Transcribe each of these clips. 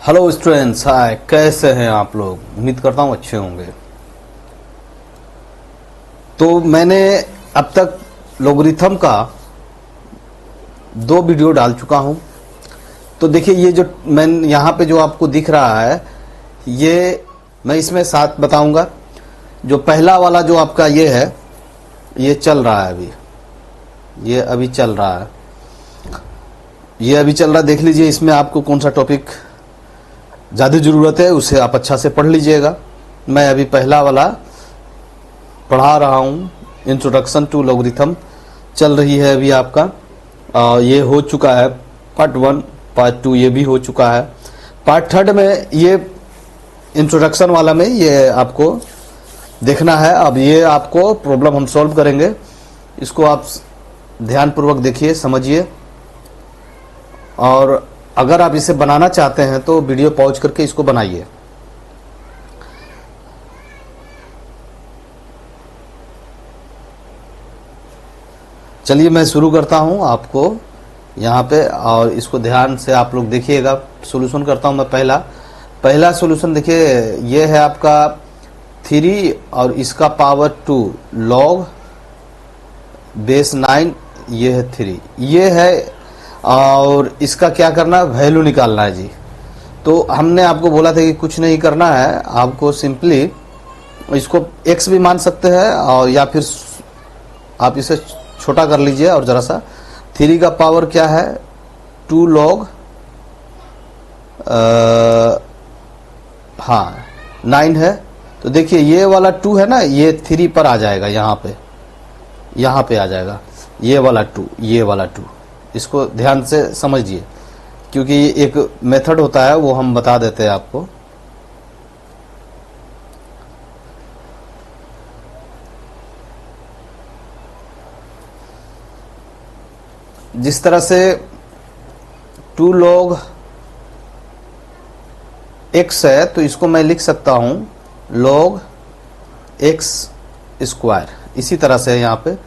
Hello students, हाय, कैसे हैं आप लोग। उम्मीद करता हूँ अच्छे होंगे। तो मैंने अब तक लोगरिथम का 2 वीडियो डाल चुका हूँ। तो देखिए, ये जो मैं यहाँ पे जो आपको दिख रहा है, ये मैं इसमें 7 बताऊंगा। जो पहला वाला जो आपका ये है, ये चल रहा है अभी, ये अभी चल रहा है, ये अभी चल रहा है। देख लीजिए इसमें आपको कौन सा टॉपिक ज़्यादा ज़रूरत है, उसे आप अच्छा से पढ़ लीजिएगा। मैं अभी पहला वाला पढ़ा रहा हूँ, इंट्रोडक्शन टू लोगरिथम चल रही है अभी आपका। ये हो चुका है पार्ट 1, पार्ट 2 ये भी हो चुका है। पार्ट 3 में ये इंट्रोडक्शन वाला में ये आपको देखना है। अब ये आपको प्रॉब्लम हम सॉल्व करेंगे, इसको आप ध्यानपूर्वक देखिए, समझिए। और अगर आप इसे बनाना चाहते हैं तो वीडियो पॉज करके इसको बनाइए। चलिए मैं शुरू करता हूं आपको यहाँ पे, और इसको ध्यान से आप लोग देखिएगा। सॉल्यूशन करता हूं मैं। पहला सॉल्यूशन देखिए, ये है आपका 3 और इसका पावर 2 लॉग बेस 9, ये है 3, ये है। और इसका क्या करना है, वैल्यू निकालना है जी। तो हमने आपको बोला था कि कुछ नहीं करना है, आपको सिंपली इसको x भी मान सकते हैं, और या फिर आप इसे छोटा कर लीजिए। और जरा सा 3 का पावर क्या है, 2 लॉग 9 है। तो देखिए ये वाला 2 है ना, ये 3 पर आ जाएगा, यहाँ पे आ जाएगा ये वाला 2, ये वाला 2। इसको ध्यान से समझिए, क्योंकि एक मेथड होता है वो हम बता देते हैं आपको। जिस तरह से 2 log x है, तो इसको मैं लिख सकता हूं log x स्क्वायर। इसी तरह से यहाँ पे,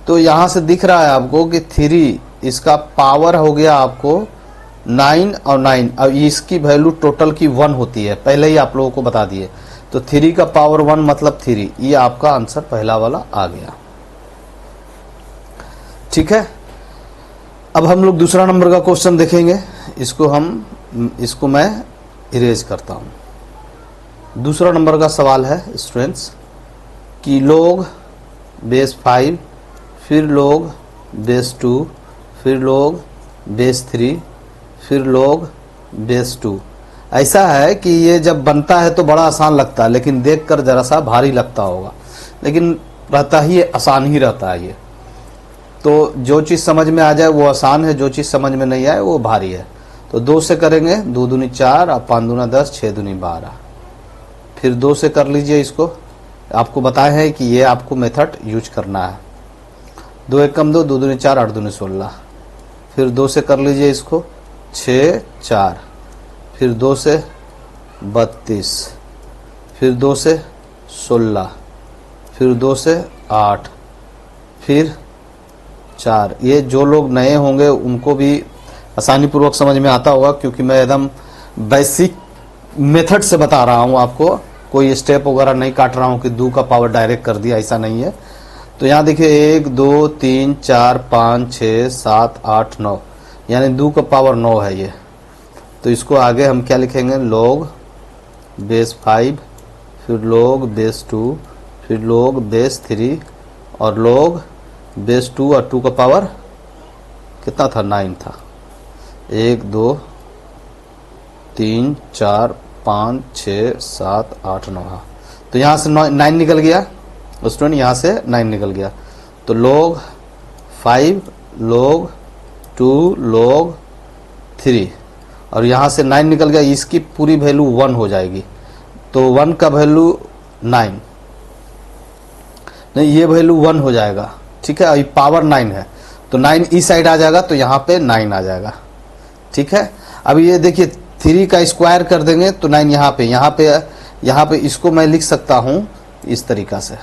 तो यहाँ से दिख रहा है आपको कि 3 इसका पावर हो गया आपको 9 और 9। अब इसकी वैल्यू टोटल की 1 होती है, पहले ही आप लोगों को बता दिए। तो 3 का पावर 1 मतलब 3। ये आपका आंसर पहला वाला आ गया। ठीक है, अब हम लोग दूसरा नंबर का क्वेश्चन देखेंगे। इसको मैं इरेज करता हूं। दूसरा नंबर का सवाल है स्टूडेंट्स कि log बेस 5, फिर log बेस 2, फिर log बेस 3, फिर log बेस 2। ऐसा है कि ये जब बनता है तो बड़ा आसान लगता है, लेकिन देखकर जरा सा भारी लगता होगा, लेकिन रहता ही आसान ही रहता है ये। तो जो चीज़ समझ में आ जाए वो आसान है, जो चीज़ समझ में नहीं आए वो भारी है। तो 2 से करेंगे, 2 दूनी 4 और 5 दूना 10, 6 दूनी 12। फिर 2 से कर लीजिए इसको। आपको बताए हैं कि ये आपको मेथड यूज करना है। 2 एकम 2, 2 दूनी 4, 8 दूनी 16। फिर 2 से कर लीजिए इसको, 6 4। फिर 2 से 32, फिर 2 से 16, फिर 2 से 8, फिर 4। ये जो लोग नए होंगे उनको भी आसानी पूर्वक समझ में आता होगा, क्योंकि मैं एकदम बेसिक मेथड से बता रहा हूँ आपको। कोई स्टेप वगैरह नहीं काट रहा हूँ कि 2 का पावर डायरेक्ट कर दिया, ऐसा नहीं है। तो यहाँ देखिए 1 2 3 4 5 6 7 8 9, यानी 2 का पावर 9 है ये। तो इसको आगे हम क्या लिखेंगे, log बेस 5, फिर log बेस 2, फिर log बेस 3, और log बेस 2, और 2 का पावर कितना था, 9 था। 1 2 3 4 5 6 7 8 9। तो यहाँ से 9 निकल गया स्टूडेंट, यहाँ से 9 निकल गया। तो log 5, log 2, log 3, और यहाँ से 9 निकल गया। इसकी पूरी वैल्यू 1 हो जाएगी। तो 1 का वैल्यू 9 नहीं, ये वैल्यू 1 हो जाएगा। ठीक है, अभी पावर 9 है, तो 9 इस साइड आ जाएगा, तो यहाँ पे 9 आ जाएगा। ठीक है, अब ये देखिए 3 का स्क्वायर कर देंगे तो 9 यहाँ पे इसको मैं लिख सकता हूँ इस तरीका से,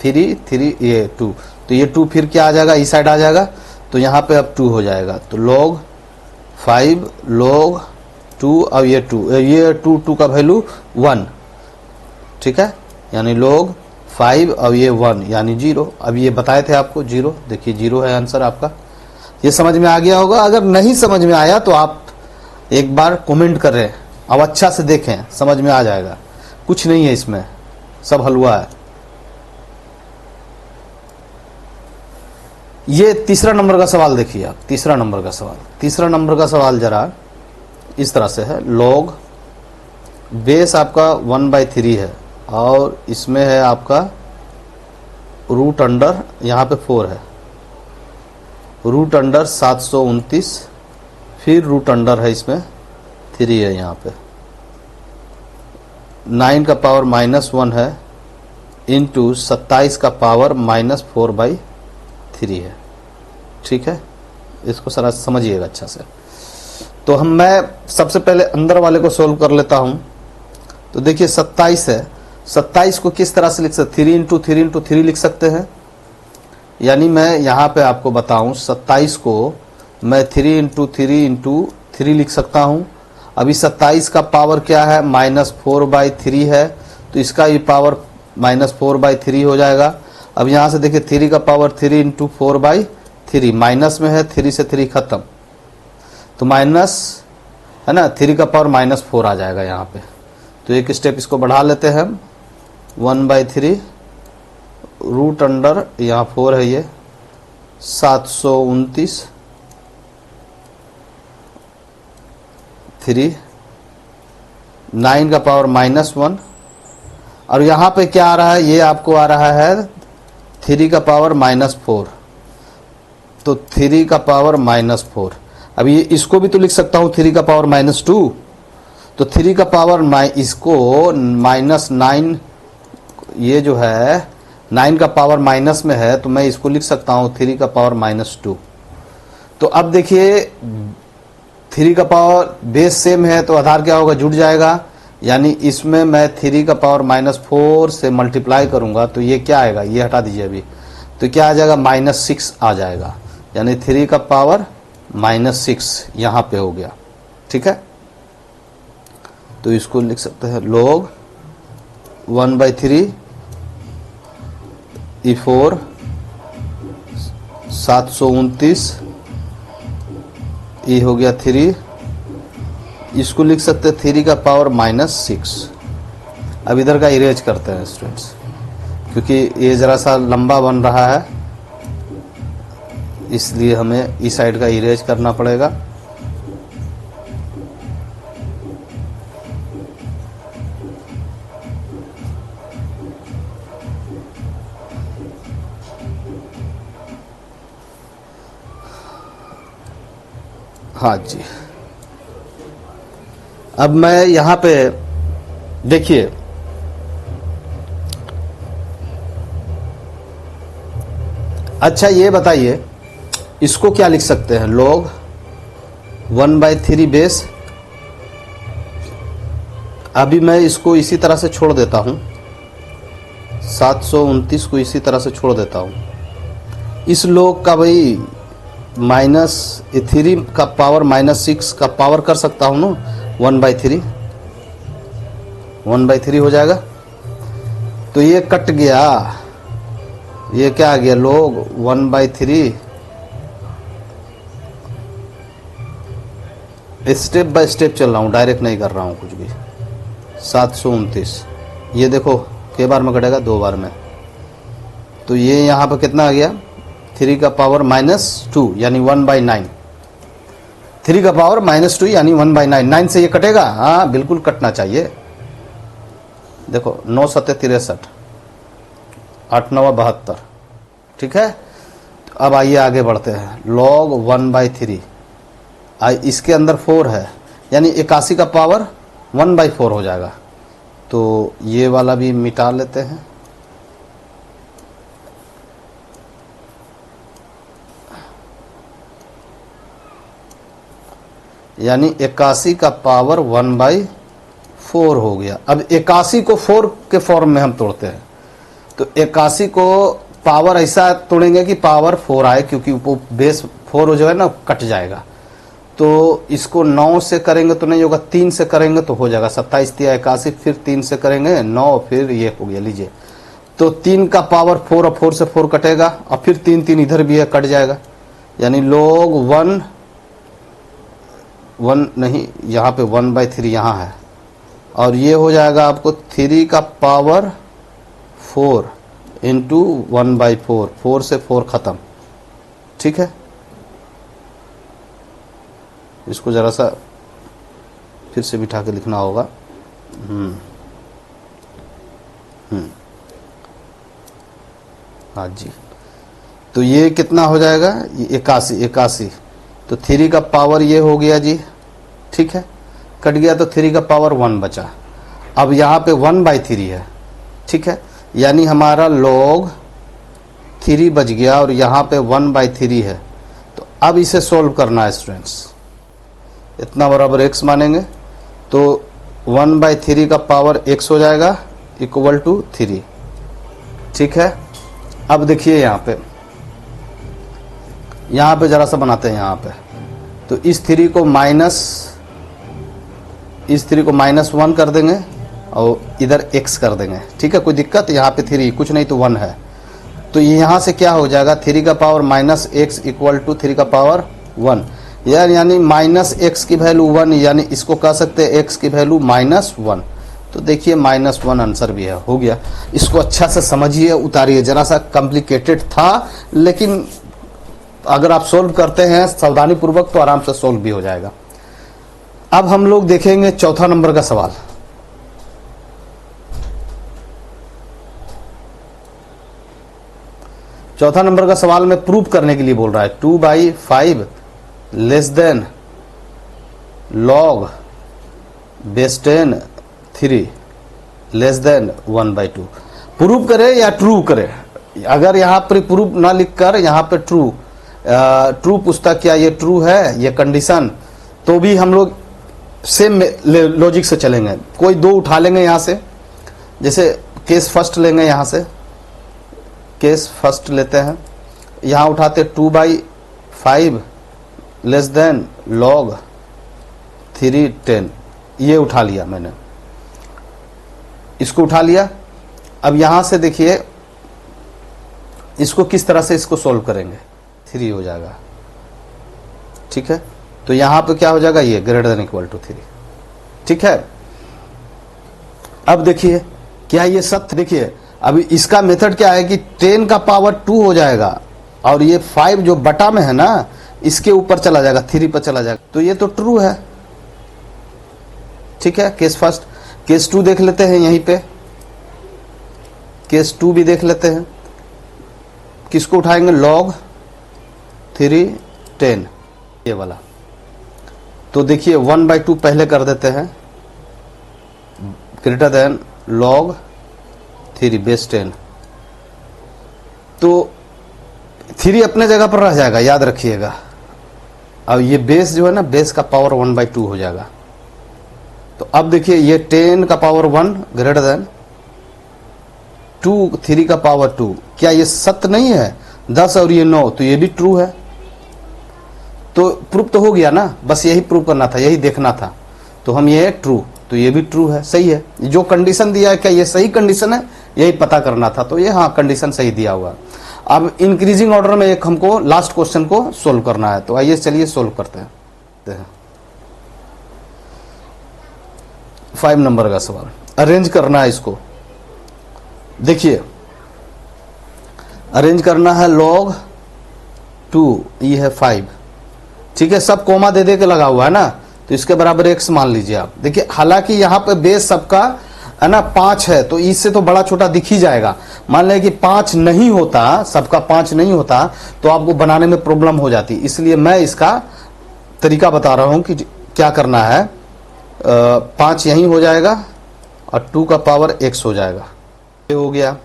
3 3 ये 2। तो ये 2 फिर क्या आ जाएगा, इस साइड आ जाएगा, तो यहाँ पे अब 2 हो जाएगा। तो log 5 log 2 अब ये 2, ये 2 का वैल्यू 1, ठीक है, यानी log 5 अब ये 1 यानी 0। अब ये बताए थे आपको 0, देखिए 0 है आंसर आपका। ये समझ में आ गया होगा। अगर नहीं समझ में आया तो आप एक बार कमेंट करें, अब अच्छा से देखें, समझ में आ जाएगा। कुछ नहीं है इसमें, सब हलवा है। ये तीसरा नंबर का सवाल देखिए आप, तीसरा नंबर का सवाल जरा इस तरह से है। log बेस आपका 1/3 है और इसमें है आपका रूट अंडर, यहाँ पे 4 है, रूट अंडर 729, फिर रूट अंडर है इसमें 3 है, यहाँ पे 9 का पावर -1 है इंटू 27 का पावर -4/3 है, ठीक है। इसको सारा समझिएगा अच्छा से। तो मैं सबसे पहले अंदर वाले को सोल्व कर लेता हूं। तो देखिए 27 है, 27 को किस तरह से लिख सकते, 3 इंटू 3 इंटू 3 लिख सकते हैं। यानी मैं यहाँ पे आपको बताऊं 27 को मैं 3 इंटू 3 इंटू 3 लिख सकता हूँ। अभी 27 का पावर क्या है, -4/3 है, तो इसका ये पावर -4/3 हो जाएगा। अब यहाँ से देखिए 3 का पावर 3 इंटू 4/3, माइनस में है, 3 से 3 खत्म, तो माइनस है ना, 3 का पावर -4 आ जाएगा यहाँ पे। तो एक स्टेप इसको बढ़ा लेते हैं हम, 1/3 रूट अंडर, यहाँ 4 है, ये 729 3, 9 का पावर -1, और यहाँ पे क्या आ रहा है, ये आपको आ रहा है 3 का पावर -4, तो 3 का पावर -4। अब ये इसको भी तो लिख सकता हूँ 3 का पावर -2, तो 3 का पावर इसको -9, ये जो है 9 का पावर माइनस में है, तो मैं इसको लिख सकता हूँ 3 का पावर -2। तो अब देखिए 3 का पावर बेस सेम है, तो आधार क्या होगा, जुड़ जाएगा। यानी इसमें मैं 3 का पावर -4 से मल्टीप्लाई करूंगा, तो ये क्या आएगा, ये हटा दीजिए अभी, तो क्या आ जाएगा, -6 आ जाएगा। यानी 3 का पावर -6 यहाँ पे हो गया, ठीक है। तो इसको लिख सकते हैं log 1/3 E4 729, ये हो गया 3, इसको लिख सकते हैं 3 का पावर -6। अब इधर का इरेज करते हैं स्टूडेंट्स, क्योंकि ये ज़रा सा लंबा बन रहा है, इसलिए हमें इस साइड का इरेज करना पड़ेगा। हाँ जी, अब मैं यहाँ पे देखिए अच्छा ये बताइए इसको क्या लिख सकते हैं, log 1/3 बेस। अभी मैं इसको इसी तरह से छोड़ देता हूँ, 729 को इसी तरह से छोड़ देता हूँ। इस log का भाई -3 का पावर -6 का पावर कर सकता हूँ ना, 1/3 हो जाएगा। तो ये कट गया, ये क्या आ गया, log 1/3। स्टेप बाय स्टेप चल रहा हूँ, डायरेक्ट नहीं कर रहा हूँ कुछ भी। 729 ये देखो के बार में कटेगा, 2 बार में, तो ये यहाँ पर कितना आ गया, 3 का पावर -2 यानी 1/9, 3 का पावर -2 यानी 1/9। 9 से ये कटेगा, हाँ बिल्कुल कटना चाहिए। देखो 9 7 63, 8 9 72, ठीक है। तो अब आइए आगे बढ़ते हैं, log 1/3, इसके अंदर 4 है, यानी 81 का पावर 1/4 हो जाएगा। तो ये वाला भी मिटा लेते हैं। यानी 81 का पावर 1/4 हो गया। अब 81 को 4 के फॉर्म में हम तोड़ते हैं, तो 81 को पावर ऐसा तोड़ेंगे कि पावर 4 आए, क्योंकि वो बेस 4 जो है ना कट जाएगा। तो इसको 9 से करेंगे तो नहीं होगा, 3 से करेंगे तो हो जाएगा। 27 × 81, फिर 3 से करेंगे 9, फिर ये हो गया। लीजिए, तो 3 का पावर 4 और 4 से 4 कटेगा, और फिर 3 इधर भी है, कट जाएगा। यानी log 1 नहीं, यहाँ पे 1/3 यहाँ है, और ये हो जाएगा आपको 3 का पावर 4 इंटू 1/4, 4 से 4 खत्म। ठीक है, इसको जरा सा फिर से बिठा के लिखना होगा। हाँ जी, तो ये कितना हो जाएगा, ये 81। तो 3 का पावर ये हो गया जी। ठीक है, कट गया तो 3 का पावर 1 बचा। अब यहाँ पे 1/3 है। ठीक है, यानी हमारा log 3 बच गया, और यहाँ पे 1/3 है। तो अब इसे सोल्व करना है स्टूडेंट्स। इतना बराबर x मानेंगे तो 1/3 का पावर x हो जाएगा इक्वल टू 3। ठीक है, अब देखिए यहाँ पे जरा सा बनाते हैं। यहाँ पे तो इस 3 को -1 कर देंगे, और इधर x कर देंगे। ठीक है, कोई दिक्कत? यहाँ पे 3 कुछ नहीं तो 1 है, तो यहाँ से क्या हो जाएगा, 3 का पावर -x इक्वल टू 3 का पावर 1। यानी -x की वैल्यू 1, यानी इसको कह सकते हैं x की वैल्यू -1। तो देखिए -1 आंसर भी है, हो गया। इसको अच्छा से समझिए, उतारिए। जरा सा कॉम्प्लिकेटेड था, लेकिन अगर आप सोल्व करते हैं सावधानी पूर्वक तो आराम से सोल्व भी हो जाएगा। अब हम लोग देखेंगे चौथा नंबर का सवाल। चौथा नंबर का सवाल में प्रूफ करने के लिए बोल रहा है 2/5 less than log base 10 3 less than 1/2। Proof करे या ट्रू करे? अगर यहाँ पर प्रूफ ना लिखकर यहाँ पे ट्रू पूछता, क्या ये ट्रू है, ये कंडीशन, तो भी हम लोग सेम लॉजिक से चलेंगे। कोई 2 उठा लेंगे यहाँ से, जैसे केस फर्स्ट लेंगे। यहाँ से केस फर्स्ट लेते हैं, यहाँ उठाते 2/5 लेस देन log 3 10। ये उठा लिया मैंने, इसको उठा लिया। अब यहाँ से देखिए इसको किस तरह से इसको सोल्व करेंगे। 3 हो जाएगा। ठीक है, तो यहाँ पे क्या हो जाएगा, ये ग्रेटर देन इक्वल टू 3। ठीक है, अब देखिए क्या ये सत्य, देखिए अभी इसका मेथड क्या है कि 10 का पावर 2 हो जाएगा, और ये 5 जो बटा में है ना, इसके ऊपर चला जाएगा, 3 पर चला जाएगा। तो ये तो ट्रू है। ठीक है, केस फर्स्ट। केस 2 देख लेते हैं, यहीं पे केस 2 भी देख लेते हैं। किसको उठाएंगे, log 3 10, ये वाला। तो देखिए 1/2 पहले कर देते हैं, ग्रेटर देन log 3 बेस 10। तो 3 अपने जगह पर रह जाएगा, याद रखिएगा। अब ये बेस जो है ना, बेस का पावर 1/2 हो जाएगा। तो अब देखिए ये 10 का पावर 1 ग्रेटर देन 2 3 का पावर 2। क्या ये सत्य नहीं है? 10 और ये 9, तो ये भी ट्रू है। तो प्रूफ तो हो गया ना, बस यही प्रूफ करना था, यही देखना था। तो हम ये ट्रू, तो ये भी ट्रू है, सही है। जो कंडीशन दिया है, क्या ये सही कंडीशन है, यही पता करना था। तो ये हाँ, कंडीशन सही दिया हुआ। अब इंक्रीजिंग ऑर्डर में एक हमको लास्ट क्वेश्चन को सोल्व करना है। तो आइए चलिए सोल्व करते हैं। 5 नंबर का सवाल अरेंज करना है इसको। देखिए अरेंज करना है log 2, ये है 5। ठीक है, सब कोमा दे दे के लगा हुआ है ना, तो इसके बराबर x मान लीजिए आप। देखिए हालांकि यहाँ पे बेस सबका है ना 5 है, तो इससे तो बड़ा छोटा दिख ही जाएगा। मान लें कि 5 नहीं होता, सबका 5 नहीं होता, तो आपको बनाने में प्रॉब्लम हो जाती। इसलिए मैं इसका तरीका बता रहा हूं कि क्या करना है। 5 यहीं हो जाएगा, और 2 का पावर x हो जाएगा, ये हो गया।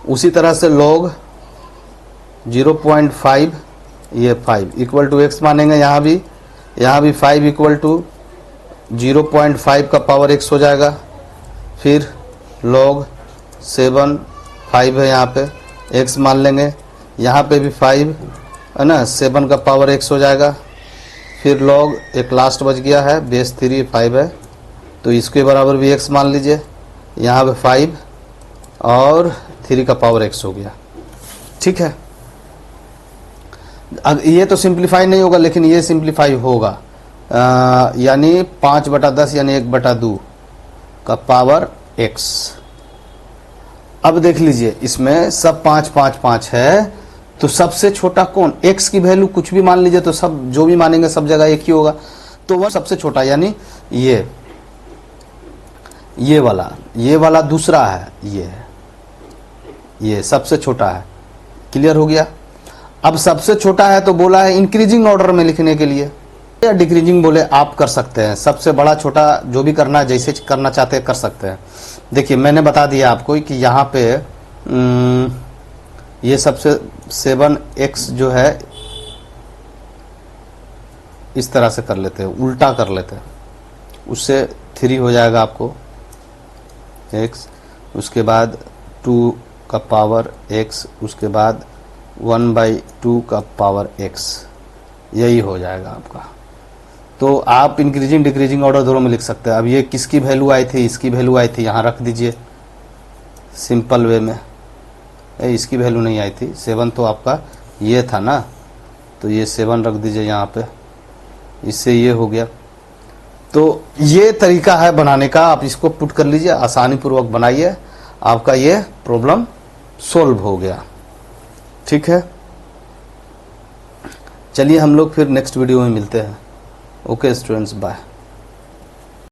उसी तरह से log 0.5 ये 5 इक्वल टू x मानेंगे। यहाँ भी 5 इक्वल टू 0.5 का पावर x हो जाएगा। फिर log 7 5 है, यहाँ पे x मान लेंगे। यहाँ पे भी 5 है ना, 7 का पावर x हो जाएगा। फिर log एक लास्ट बच गया है, बेस 3 5 है, तो इसके बराबर भी x मान लीजिए, यहाँ पे 5 और 3 का पावर x हो गया। ठीक है, ये तो सिंप्लीफाई नहीं होगा लेकिन ये सिंप्लीफाई होगा, यानी 5/10 यानी 1/2 का पावर x। अब देख लीजिए इसमें सब 5 5 5 है, तो सबसे छोटा कौन, x की वैल्यू कुछ भी मान लीजिए तो सब जो भी मानेंगे सब जगह एक ही होगा, तो वह सबसे छोटा यानी ये वाला दूसरा है, ये सबसे छोटा है। क्लियर हो गया। अब सबसे छोटा है तो बोला है इंक्रीजिंग ऑर्डर में लिखने के लिए, या डिक्रीजिंग बोले आप कर सकते हैं, सबसे बड़ा छोटा जो भी करना है जैसे करना चाहते हैं कर सकते हैं। देखिए मैंने बता दिया आपको कि यहाँ पे ये सबसे 7x जो है इस तरह से कर लेते हैं, उल्टा कर लेते हैं, उससे 3 हो जाएगा आपको x, उसके बाद 2 का पावर x, उसके बाद 1/2 का पावर x, यही हो जाएगा आपका। तो आप इंक्रीजिंग डिक्रीजिंग ऑर्डर दोनों में लिख सकते हैं। अब ये किसकी वैल्यू आई थी, इसकी वैल्यू आई थी, यहाँ रख दीजिए सिंपल वे में। इसकी वैल्यू नहीं आई थी, 7 तो आपका ये था ना, तो ये 7 रख दीजिए यहाँ पे, इससे ये हो गया। तो ये तरीका है बनाने का, आप इसको पुट कर लीजिए, आसानी पूर्वक बनाइए, आपका ये प्रॉब्लम सोल्व हो गया। ठीक है, चलिए हम लोग फिर नेक्स्ट वीडियो में मिलते हैं। Okay students, bye.